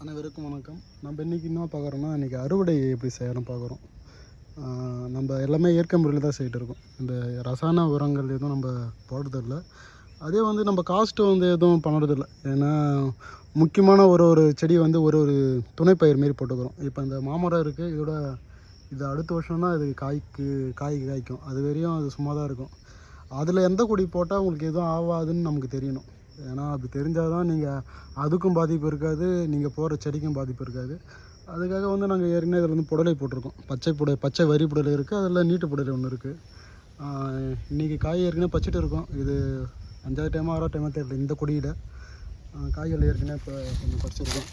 அனைவருக்கும் வணக்கம். நம்ம இன்றைக்கி என்ன பார்க்குறோன்னா, இன்றைக்கி அறுவடை எப்படி செய்யணும் பார்க்குறோம். நம்ம எல்லாமே இயற்கை முறையில் தான் செய்யிட்டு இருக்கோம். இந்த ரசாயன உரங்கள் எதுவும் நம்ம போடுறதில்ல. அதே வந்து நம்ம காஸ்ட்டு வந்து எதுவும் பண்ணுறதில்ல. ஏன்னா முக்கியமான ஒரு செடி வந்து ஒரு துணைப்பயிர் மாரி போட்டுக்கிறோம். இப்போ இந்த மாமரம் இருக்குது, இது அடுத்த வருஷம் தான் இது காய் காய்க்கும். அது வரையும் அது சும்மா தான் இருக்கும். அதில் எந்த கொடி போட்டால் உங்களுக்கு எதுவும் ஆகாதுன்னு நமக்கு தெரியணும். ஏன்னா அப்படி தெரிஞ்சால் தான் நீங்கள் அதுக்கும் பாதிப்பு இருக்காது, நீங்கள் போகிற செடிக்கும் பாதிப்பு இருக்காது. அதுக்காக வந்து நாங்கள் ஏற்கனவே இதில் வந்து புடலை போட்டிருக்கோம். பச்சை வரி புடலை இருக்குது, அதில் நீட்டு புடலை ஒன்று இருக்குது. இன்றைக்கி காய் ஏற்கனவே பச்சிட்டு இருக்கோம். இது 5வது டைமாக 6வது டைமாக தெரியல. இந்த கொடியில் காய்கள் ஏற்கனவே இப்போ கொஞ்சம் பறிச்சிருக்கோம்.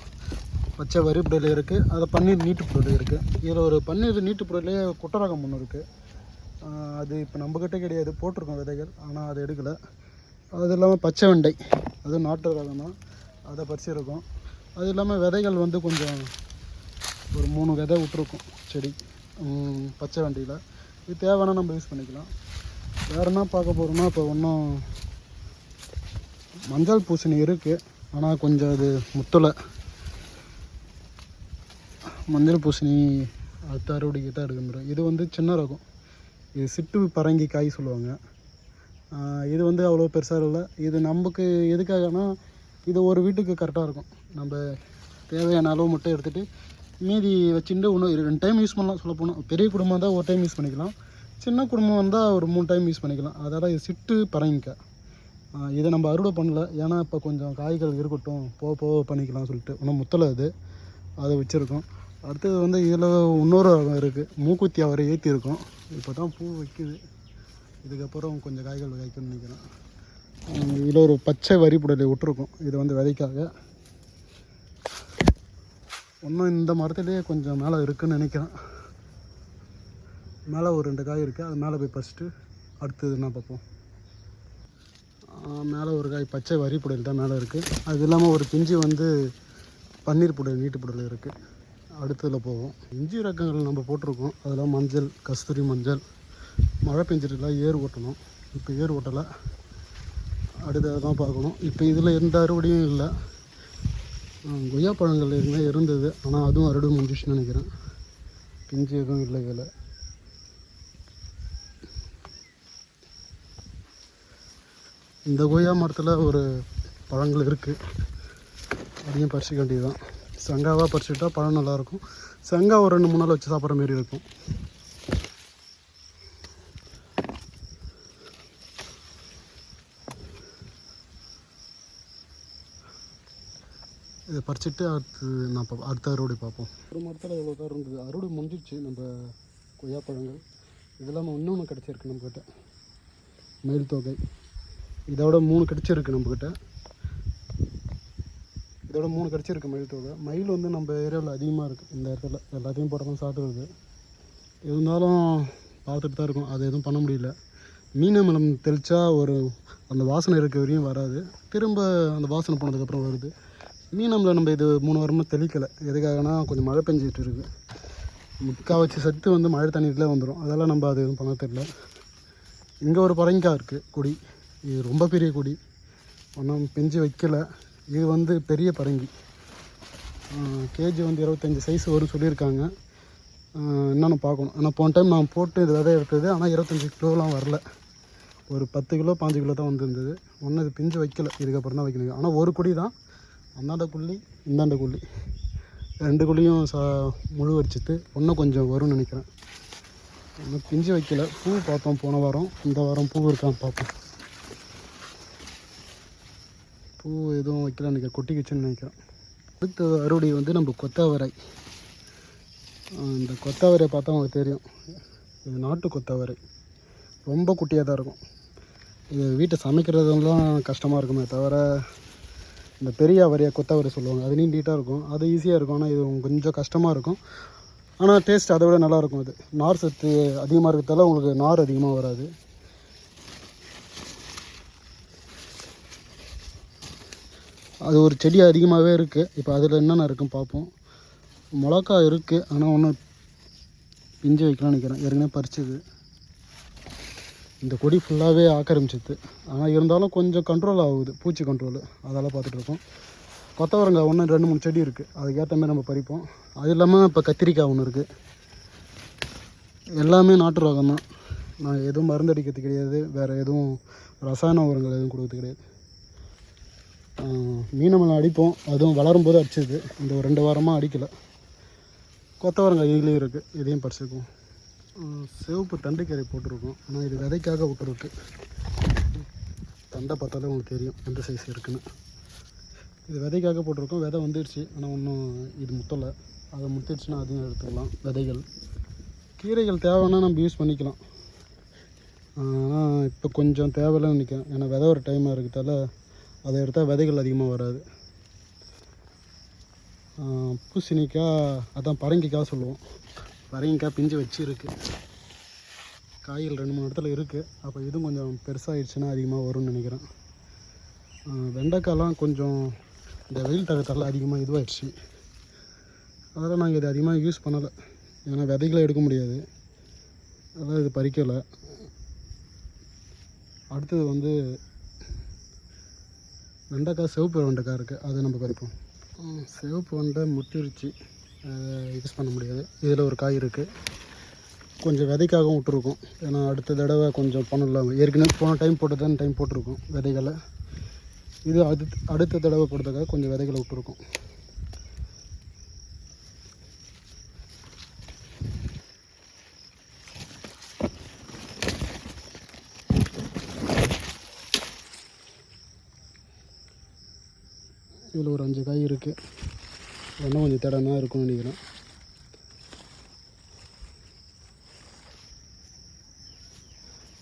பச்சை வரி புடலை இருக்குது, அதில் பன்னீர் நீட்டு புடலை இருக்குது. இதில் ஒரு பன்னீர் நீட்டு புடலையே குட்டரகம் ஒன்று இருக்குது. அது இப்போ நம்மக்கிட்ட கிடையாது, போட்டிருக்கோம் விதைகள், ஆனால் அதை எடுக்கலை. அது இல்லாமல் பச்சை வெண்டை, அதுவும் நாட்டு ரகம் தான், அதை பறிச்சிருக்கோம். அது இல்லாமல் விதைகள் வந்து கொஞ்சம் ஒரு 3 விதை விட்டுருக்கோம் செடி பச்சை வெண்டையில். இது தேவைன்னா நம்ம யூஸ் பண்ணிக்கலாம். வேறு என்ன பார்க்க போகிறோம்னா, இப்போ இன்னும் மஞ்சள் பூசணி இருக்குது, ஆனால் கொஞ்சம் அது முத்தலை. மஞ்சள் பூசணி அடுத்த அறுவடைக்கு தான் எடுக்க முடியும். இது வந்து சின்ன ரகம், இது சிட்டு பரங்கி காய் சொல்லுவாங்க. இது வந்து அவ்வளோ பெருசாக இல்லை. இது நமக்கு எதுக்காகனா, இது ஒரு வீட்டுக்கு கரெக்டாக இருக்கும். நம்ம தேவையான அளவு மட்டும் எடுத்துகிட்டு மீதி வச்சுட்டு இன்னும் 2 டைம் யூஸ் பண்ணலாம். சொல்ல போனால் பெரிய குடும்பம் தான் 1 டைம் யூஸ் பண்ணிக்கலாம், சின்ன குடும்பம் வந்தால் ஒரு 3 டைம் யூஸ் பண்ணிக்கலாம். அதனால் இது சிட்டு பரங்கிக்காய். இதை நம்ம அறுவடை பண்ணல, ஏன்னா இப்போ கொஞ்சம் காய்கள் இருக்கட்டும், போக பண்ணிக்கலாம் சொல்லிட்டு இன்னும் முத்தலை அதை வச்சுருக்கோம். அடுத்தது வந்து இதில் இன்னொரு ரகம் இருக்குது, மூக்குத்தி அவரை ஏற்றிருக்கோம். இப்போ தான் பூ வைக்குது, இதுக்கப்புறம் கொஞ்சம் காய்கள் காய்க்கும்னு நினைக்கிறேன். இதில் ஒரு பச்சை வரி புடலை விட்டுருக்கோம், இது வந்து விதைக்காக. இன்னும் இந்த மரத்துலேயே கொஞ்சம் மேலே இருக்குதுன்னு நினைக்கிறேன். மேலே ஒரு 2 காய் இருக்குது, அது மேலே போய் பறிச்சிட்டு அடுத்தது என்ன பார்ப்போம். மேலே ஒரு காய் பச்சை வரி புடல் தான் மேலே இருக்குது. அது இல்லாமல் ஒரு பிஞ்சு வந்து பன்னீர் புடல் நீட்டு புடல் இருக்குது. அடுத்ததில் போவோம். இஞ்சி ரகங்கள் நம்ம போட்டிருக்கோம். அதெல்லாம் மஞ்சள், கஸ்தூரி மஞ்சள். மழை பெஞ்சிட்டுலாம் ஏர் ஓட்டணும், இப்போ ஏர் ஓட்டலை, அடுத்தது தான் பார்க்கணும். இப்போ இதில் எந்த அறுவடையும் இல்லை. கொய்யா பழங்கள் எதுவுமே இருந்தது, ஆனால் அதுவும் அறுவடை முடிஞ்சிச்சுன்னு நினைக்கிறேன். பிஞ்சு எதுவும் இல்லை இதில். இந்த கொய்யா மரத்தில் ஒரு பழங்கள் இருக்குது, அதையும் பறிச்சிக்க வேண்டியதுதான். சங்காவாக பறிச்சுட்டா பழம் நல்லாயிருக்கும். சங்கா ஒரு 2-3 நாள் வச்சு சாப்பிட்ற மாரி இருக்கும். இதை பறிச்சுட்டு அடுத்த அறுவடை பார்ப்போம். ஒரு மரத்தில் எவ்வளோ தான் இருந்தது, அறுவடை முடிஞ்சிடுச்சு. நம்ம கொய்யா பழங்கள் இது இல்லாமல் இன்னொன்று கிடச்சிருக்கு நம்மக்கிட்ட, மயில் தொகை. இதோட 3 கிடச்சிருக்கு நம்மக்கிட்ட, இதோட 3 கிடச்சிருக்கு மயில் தொகை. மயில் வந்து நம்ம ஏரியாவில் அதிகமாக இருக்குது. இந்த இடத்துல எல்லாத்தையும் போட்டதான் சாப்பிடுறது. இருந்தாலும் பார்த்துட்டு தான் இருக்கும், அது எதுவும் பண்ண முடியல. மீன் அமிலம் தெளித்தா அந்த வாசனை இருக்க வரையும் வராது, திரும்ப அந்த வாசனை போனதுக்கப்புறம் வருது. மீன் அமிலம் நம்ம இது 3 வாரமாக தெளிக்கலை. எதுக்காகனா கொஞ்சம் மழை பெஞ்சிட்டு இருக்குது. முக்கால்வாசி சத்து வந்து மழை தண்ணீரில் வந்துடும், அதெல்லாம் நம்ம அது எதுவும் பண்ண தெரியல. இங்கே ஒரு பரங்கிக்காய் இருக்குது கொடி, இது ரொம்ப பெரிய கொடி, ஒன்றும் பெஞ்சு வைக்கலை. இது வந்து பெரிய பரங்கி, கேஜி வந்து 25 சைஸ் வரும் சொல்லியிருக்காங்க. என்னென்னு பார்க்கணும். ஆனால் போன டைம் நான் போட்டு இது விதை எடுத்தது, ஆனால் 25 கிலோலாம் வரல, ஒரு 10 கிலோ 5 கிலோ தான் வந்துருந்தது. ஒன்றும் இது பிஞ்சு வைக்கலை, இதுக்கப்புறம் தான் வைக்கணும். ஆனால் ஒரு கொடி தான், அந்தாண்ட குள்ளி இந்தாண்ட குள்ளி 2 குழியும் முழு வச்சுட்டு இன்னும் கொஞ்சம் வரும்னு நினைக்கிறேன். இன்னும் பிஞ்சு வைக்கலை. பூ பார்த்தோம் போன வாரம், இந்த வாரம் பூ இருக்கான்னு பார்ப்போம். பூ எதுவும் வைக்கல நினைக்கிறேன், கொட்டிக்கிச்சுன்னு நினைக்கிறேன். அடுத்த அறுவடை வந்து நம்ம கொத்தவரை. இந்த கொத்தவரை பார்த்தா உங்களுக்கு தெரியும், இது நாட்டு கொத்தவரை. ரொம்ப குட்டியாக தான் இருக்கும். இது வீட்டை சமைக்கிறதுலாம் கஷ்டமாக இருக்குமே தவிர, இந்த பெரிய அவரையை கொத்தவரை சொல்லுவாங்க, அது நீட்டாக இருக்கும், அது ஈஸியாக இருக்கும். ஆனால் இது கொஞ்சம் கஷ்டமாக இருக்கும், ஆனால் டேஸ்ட் அதை விட நல்லாயிருக்கும். அது நார் சத்து அதிகமாக இருக்கிறதால உங்களுக்கு நார் அதிகமாக வராது. அது ஒரு செடி அதிகமாகவே இருக்குது. இப்போ அதில் என்னென்ன இருக்குன்னு பார்ப்போம். மிளகா இருக்குது, ஆனால் ஒன்றும் பிஞ்சு வைக்கலாம்னு நினைக்கிறேன், ஏற்கனவே பறிச்சது. இந்த கொடி ஃபுல்லாகவே ஆக்கிரமிச்சிது, ஆனால் இருந்தாலும் கொஞ்சம் கண்ட்ரோல் ஆகுது, பூச்சி கண்ட்ரோலு, அதெல்லாம் பார்த்துட்ருக்கோம். கொத்தவரங்காய் ஒன்று 2-3 செடி இருக்குது, அதுக்கேற்ற மாதிரி நம்ம பறிப்போம். அது இல்லாமல் இப்போ கத்திரிக்காய் ஒன்று இருக்குது. எல்லாமே நாட்டு ரகம் தான். நான் எதுவும் மருந்து அடிக்கிறது கிடையாது, வேறு எதுவும் ரசாயன உரங்கள் எதுவும் கொடுக்கறது கிடையாது. மீனமெல்லாம் அடிப்போம், அதுவும் வளரும் போது அடிச்சது. இந்த ஒரு 2 வாரமாக அடிக்கலை. கொத்தவரங்காய் இதுலேயும் இருக்குது, இதையும் பறிச்சுக்குவோம். சிவப்பு தண்டுக்கீரை போட்டிருக்கோம், ஆனால் இது விதைக்காக விட்டுருக்கு. தண்டை பார்த்தாலே உங்களுக்கு தெரியும் எந்த சைஸ் இருக்குன்னு. இது விதைக்காக போட்டிருக்கோம், விதை வந்துடுச்சு. ஆனால் ஒன்றும் இது முத்தலை. அதை முத்திடுச்சுன்னா அதையும் எடுத்துக்கலாம். விதைகள் கீரைகள் தேவைன்னா நம்ம யூஸ் பண்ணிக்கலாம். ஆனால் இப்போ கொஞ்சம் தேவையில்லைன்னு நினைக்கிறேன். ஏன்னா விதை ஒரு டைமாக இருக்கிறதால அதை எடுத்தால் விதைகள் அதிகமாக வராது. பூசணிக்காய், அதான் பரங்கிக்காய் சொல்லுவோம். பரங்கிக்காய் பிஞ்சு வச்சு இருக்குது. காய்கள் 2-3 இடத்துல இருக்குது. அப்போ இதுவும் கொஞ்சம் பெருசாகிடுச்சுன்னா அதிகமாக வரும்னு நினைக்கிறேன். வெண்டைக்காய்லாம் கொஞ்சம் இந்த வெயில் தகத்தால் அதிகமாக இதுவாகிடுச்சு. அதனால் நாங்கள் இது அதிகமாக யூஸ் பண்ணலை. ஏன்னா விதைகளை எடுக்க முடியாது, அதனால் இது பறிக்கலை. அடுத்தது வந்து வெண்டைக்காய், சிவப்பு வெண்டைக்காய் இருக்குது, அதை நம்ம பறிப்போம். சிவப்பு வெண்டை முத்திருச்சு, யூஸ் பண்ண முடியாது. இதில் ஒரு காய் இருக்குது, கொஞ்சம் விதைக்காகவும் விட்டுருக்கோம். ஏன்னா அடுத்த தடவை கொஞ்சம் பண்ணலாம். ஏற்கனவே போன டைம் டைம் போட்டிருக்கோம் விதைகளை. இது அடுத்த தடவை போட்டதுக்காக கொஞ்சம் விதைகளை விட்டுருக்கோம். இதில் ஒரு 5 காய் இருக்குது, இன்னும் கொஞ்சம் தேடனா இருக்கும்னு நினைக்கிறேன்.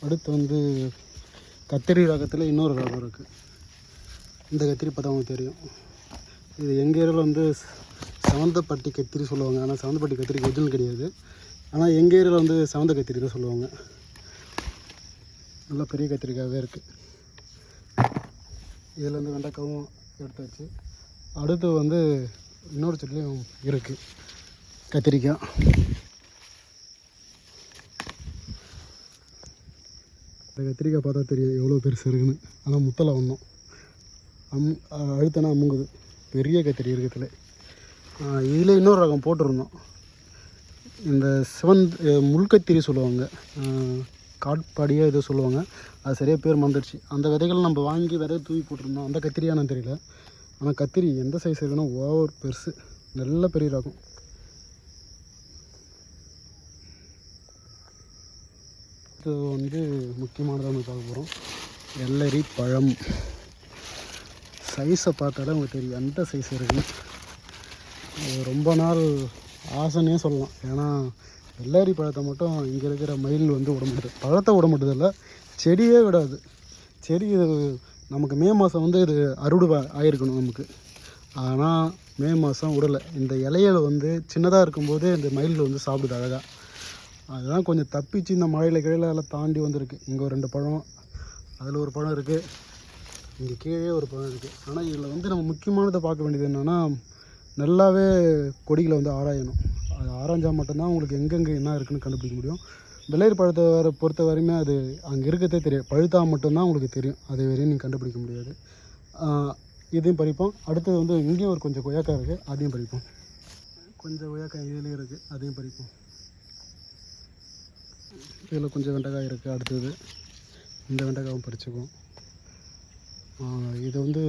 அடுத்து வந்து கத்திரி ரகத்தில் இன்னொரு ரகம் இருக்குது. இந்த கத்திரி பார்த்தா அவங்களுக்கு தெரியும். இது எங்கள் ஏரியாவில் வந்து சவந்தப்பட்டி கத்திரி சொல்லுவாங்க. ஆனால் சவந்தப்பட்டி கத்திரிக்கு ஒரிஜினல் கிடையாது. ஆனால் எங்கள் ஏரியாவில் வந்து சவந்த கத்திரி தான் சொல்லுவாங்க. நல்லா பெரிய கத்திரிக்காகவே இருக்குது. இதில் வந்து வெண்டைக்காவும் எடுத்தாச்சு. அடுத்து வந்து இன்னொரு செடிலையும் இருக்குது கத்திரிக்காய். இந்த கத்திரிக்காய் பார்த்தா தெரியும் எவ்வளோ பெருசு இருக்குன்னு. ஆனால் முத்தலை ஒன்றும் அழுத்தனா அமுங்குது. பெரிய கத்திரி இருக்கிறதுல. இதில் இன்னொரு ரகம் போட்டிருந்தோம். இந்த முள்கத்திரி சொல்லுவாங்க, காட்பாடியாக ஏதோ சொல்லுவாங்க. அது சரியாக பேர் மறந்துடுச்சு. அந்த விதைகள் நம்ம வாங்கி விதை தூவி போட்டிருந்தோம். அந்த கத்திரியானு தெரியல. ஆனால் கத்திரி எந்த சைஸ் இருக்குன்னா ஓவர் பெருசு, நல்ல பெரிய ரகம். இது வந்து முக்கியமானதாக நம்ம பார்க்க போகிறோம். வெள்ளரி பழம். சைஸை பார்த்தாலே உங்களுக்கு தெரியும் எந்த சைஸ் இருக்குன்னு. ரொம்ப நாள் ஆசைன்னே சொல்லலாம். ஏன்னா வெள்ளரி பழத்தை மட்டும் இங்கே இருக்கிற மயில் வந்து விட மாட்டேது. பழத்தை விட மாட்டதில்லை, செடியே விடாது. செடி இது நமக்கு மே மாதம் வந்து இது அறுவடை ஆகிருக்கணும் நமக்கு. ஆனால் மே மாதம் விடலை. இந்த இலையில வந்து சின்னதாக இருக்கும்போது இந்த மயில் வந்து சாப்பிடுது அழகாக. அதுதான் கொஞ்சம் தப்பிச்சு இந்த மழையில் கீழே எல்லாம் தாண்டி வந்திருக்கு. இங்கே ஒரு 2 பழம், அதில் ஒரு பழம் இருக்குது, இங்கே கீழே ஒரு பழம் இருக்குது. ஆனால் இதில் வந்து நம்ம முக்கியமானதை பார்க்க வேண்டியது என்னென்னா, நல்லாவே கொடிகளை வந்து ஆராயணும். அது ஆராய்ஞ்சால் மட்டும்தான் உங்களுக்கு எங்கெங்கே என்ன இருக்குதுன்னு கண்டுபிடிக்க முடியும். வெள்ளரி பழத்தை பொறுத்த வரையுமே அது அங்கே இருக்கிறதே தெரியும். பழுத்தா மட்டும்தான் உங்களுக்கு தெரியும், அதை வரையும் நீங்கள் கண்டுபிடிக்க முடியாது. இதையும் பறிப்போம். அடுத்தது வந்து இங்கேயும் ஒரு கொஞ்சம் கொய்யாக்காய் இருக்குது, அதையும் பறிப்போம். கொஞ்சம் கொய்யாக்காய் இதுலேயும் இருக்குது, அதையும் பறிப்போம். இதில் கொஞ்சம் வெண்டைக்காய் இருக்குது. அடுத்தது இந்த வெண்டைக்காயும் பறிச்சுக்குவோம். இது வந்து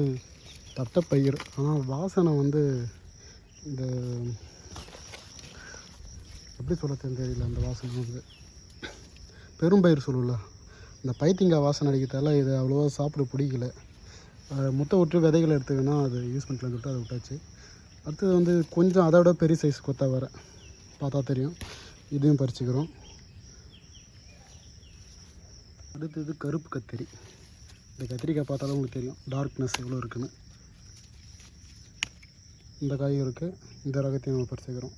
தட்டைப்பயிர், ஆனால் வாசனை வந்து இந்த எப்படி சொல்ல தெரியல. அந்த வாசனை வந்து பெரும்பயிர் சொல்லல, இந்த பைத்திங்காய் வாசனை அடிக்கிறதால இது அவ்வளோவா சாப்பிட பிடிக்கல. முட்டை விட்டு விதைகளை எடுத்துக்கினா அது யூஸ் பண்ணிக்கலாம்னு சொல்லிட்டு அதை விட்டாச்சு. அடுத்தது வந்து கொஞ்சம் அதை விட பெரிய சைஸ் கொத்தா வர பார்த்தா தெரியும், இதையும் பறிச்சுக்கிறோம். அடுத்தது கருப்பு கத்திரி. இந்த கத்திரிக்காய் பார்த்தாலும் உங்களுக்கு தெரியும் டார்க்னஸ் எவ்வளோ இருக்குன்னு. இந்த காயும் இருக்குது, இந்த ரகத்தையும் நம்ம பறிச்சுக்கிறோம்.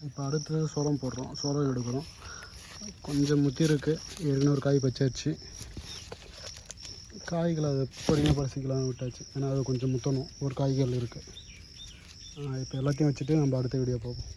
இப்போ அடுத்தது சோளம் போடுறோம், சோளம் எடுக்கிறோம். கொஞ்சம் முத்தி இருக்குது, ஏற்கனவே ஒரு காய் பச்சாச்சு. காய்களை அதை பொறுமையாக பறிச்சிக்கலாம்னு விட்டாச்சு, ஏன்னா அது கொஞ்சம் முத்தணும். ஒரு காய்கள் இருக்குது. இப்போ எல்லாத்தையும் வச்சுட்டு நம்ம அடுத்த வீடியோ பார்ப்போம்.